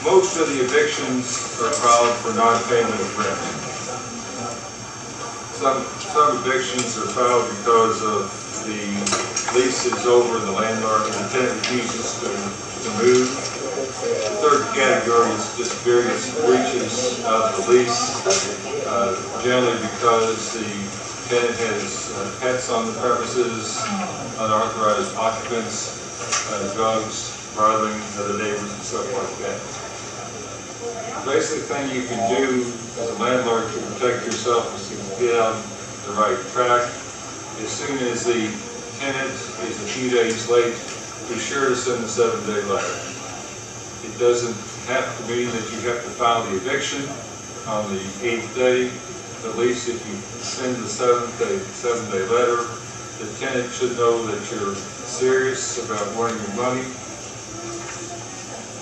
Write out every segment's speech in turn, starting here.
most of the evictions are filed for non-payment of rent. Some evictions are filed because of the lease is over and the landlord and the tenant refuses to move. The third category is just various breaches of the lease, generally because the tenant has pets on the premises, unauthorized occupants, drugs, bothering other neighbors and stuff like that. The basic thing you can do as a landlord to protect yourself is to get on the right track. As soon as the tenant is a few days late, be sure to send a 7-day letter. It doesn't have to mean that you have to file the eviction on the 8th day. At least if you send the 7-day letter, the tenant should know that you're serious about wanting your money.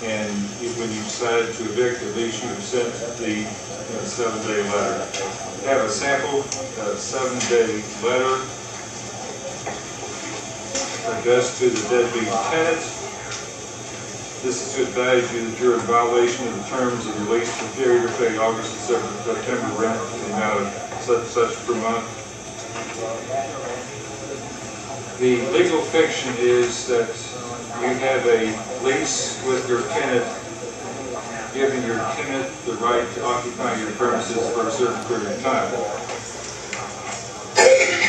And when you decide to evict, at least you have sent the 7-day letter. Have a sample 7-day letter addressed to the deadbeat tenant. This is to advise you that you're in violation of the terms of the lease for failure to pay August and September rent in the amount of such per month. The legal fiction is that you have a lease with your tenant, giving your tenant the right to occupy your premises for a certain period of time.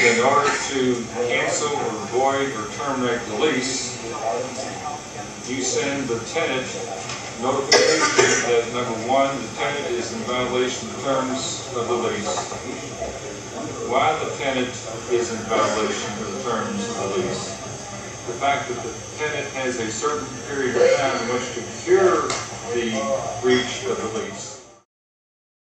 In order to cancel or void or terminate the lease, you send the tenant notification that, number one, the tenant is in violation of the terms of the lease. Why the tenant is in violation of the terms of the lease? The fact that the tenant has a certain period of time in which to cure